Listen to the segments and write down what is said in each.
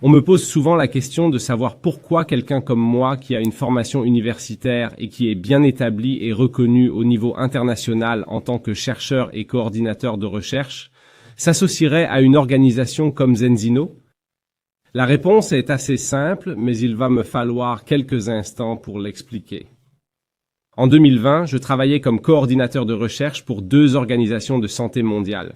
On me pose souvent la question de savoir pourquoi quelqu'un comme moi, qui a une formation universitaire et qui est bien établi et reconnu au niveau international en tant que chercheur et coordinateur de recherche, s'associerait à une organisation comme Zenzino. La réponse est assez simple, mais il va me falloir quelques instants pour l'expliquer. En 2020, je travaillais comme coordinateur de recherche pour 2 organisations de santé mondiale.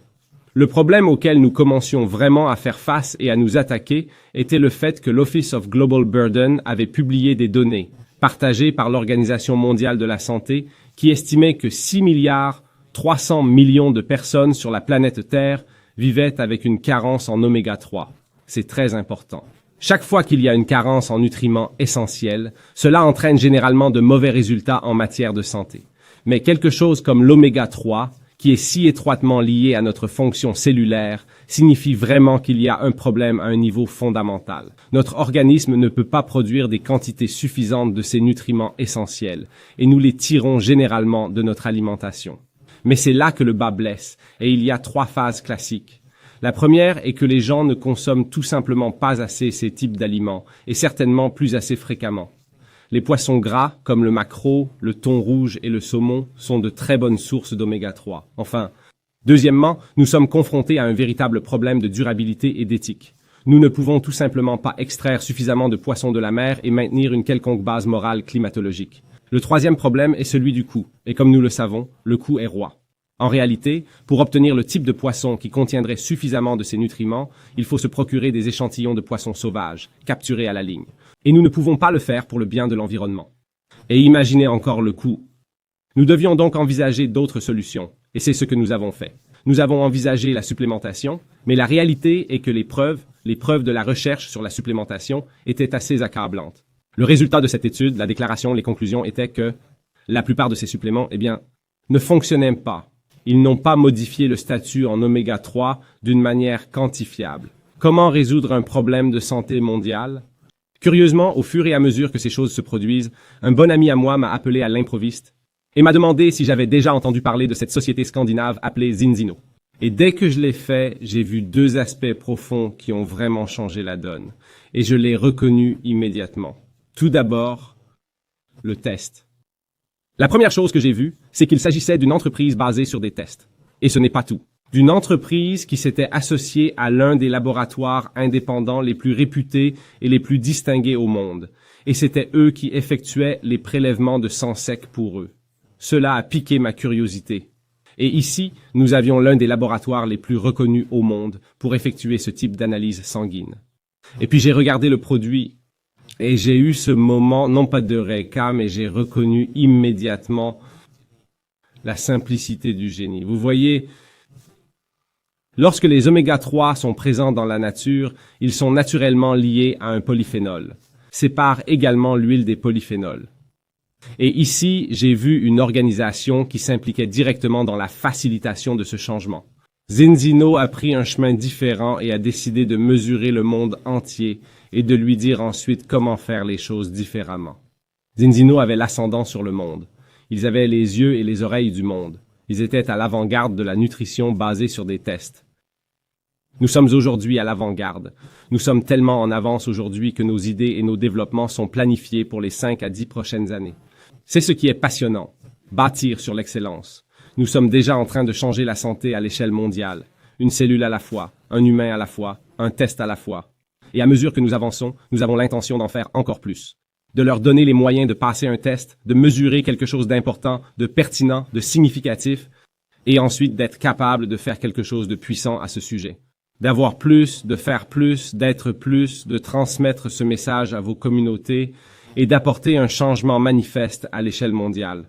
Le problème auquel nous commencions vraiment à faire face et à nous attaquer était le fait que l'Office of Global Burden avait publié des données, partagées par l'Organisation mondiale de la santé, qui estimait que 6,3 milliards de personnes sur la planète Terre vivaient avec une carence en oméga 3. C'est très important. Chaque fois qu'il y a une carence en nutriments essentiels, cela entraîne généralement de mauvais résultats en matière de santé. Mais quelque chose comme l'oméga 3, qui est si étroitement lié à notre fonction cellulaire, signifie vraiment qu'il y a un problème à un niveau fondamental. Notre organisme ne peut pas produire des quantités suffisantes de ces nutriments essentiels, et nous les tirons généralement de notre alimentation. Mais c'est là que le bas blesse, et il y a 3 phases classiques. La première est que les gens ne consomment tout simplement pas assez ces types d'aliments, et certainement plus assez fréquemment. Les poissons gras, comme le maquereau, le thon rouge et le saumon, sont de très bonnes sources d'oméga 3. Enfin, deuxièmement, nous sommes confrontés à un véritable problème de durabilité et d'éthique. Nous ne pouvons tout simplement pas extraire suffisamment de poissons de la mer et maintenir une quelconque base morale climatologique. Le troisième problème est celui du coût, et comme nous le savons, le coût est roi. En réalité, pour obtenir le type de poisson qui contiendrait suffisamment de ces nutriments, il faut se procurer des échantillons de poissons sauvages, capturés à la ligne. Et nous ne pouvons pas le faire pour le bien de l'environnement. Et imaginez encore le coût. Nous devions donc envisager d'autres solutions, et c'est ce que nous avons fait. Nous avons envisagé la supplémentation, mais la réalité est que les preuves de la recherche sur la supplémentation étaient assez accablantes. Le résultat de cette étude, la déclaration, les conclusions étaient que la plupart de ces suppléments, ne fonctionnaient pas. Ils n'ont pas modifié le statut en oméga 3 d'une manière quantifiable. Comment résoudre un problème de santé mondiale? Curieusement, au fur et à mesure que ces choses se produisent, un bon ami à moi m'a appelé à l'improviste et m'a demandé si j'avais déjà entendu parler de cette société scandinave appelée Zinzino. Et dès que je l'ai fait, j'ai vu 2 aspects profonds qui ont vraiment changé la donne. Et je l'ai reconnu immédiatement. Tout d'abord, le test. La première chose que j'ai vue, c'est qu'il s'agissait d'une entreprise basée sur des tests. Et ce n'est pas tout. D'une entreprise qui s'était associée à l'un des laboratoires indépendants les plus réputés et les plus distingués au monde. Et c'était eux qui effectuaient les prélèvements de sang sec pour eux. Cela a piqué ma curiosité. Et ici, nous avions l'un des laboratoires les plus reconnus au monde pour effectuer ce type d'analyse sanguine. Et puis j'ai regardé le produit et j'ai eu ce moment, non pas d'eureka, mais j'ai reconnu immédiatement la simplicité du génie. Vous voyez, lorsque les oméga 3 sont présents dans la nature, ils sont naturellement liés à un polyphénol. Sépare également l'huile des polyphénols. Et ici, j'ai vu une organisation qui s'impliquait directement dans la facilitation de ce changement. Zinzino a pris un chemin différent et a décidé de mesurer le monde entier et de lui dire ensuite comment faire les choses différemment. Zinzino avait l'ascendant sur le monde. Ils avaient les yeux et les oreilles du monde. Ils étaient à l'avant-garde de la nutrition basée sur des tests. Nous sommes aujourd'hui à l'avant-garde. Nous sommes tellement en avance aujourd'hui que nos idées et nos développements sont planifiés pour les 5 à 10 prochaines années. C'est ce qui est passionnant, bâtir sur l'excellence. Nous sommes déjà en train de changer la santé à l'échelle mondiale. Une cellule à la fois, un humain à la fois, un test à la fois. Et à mesure que nous avançons, nous avons l'intention d'en faire encore plus. De leur donner les moyens de passer un test, de mesurer quelque chose d'important, de pertinent, de significatif, et ensuite d'être capable de faire quelque chose de puissant à ce sujet. D'avoir plus, de faire plus, d'être plus, de transmettre ce message à vos communautés et d'apporter un changement manifeste à l'échelle mondiale.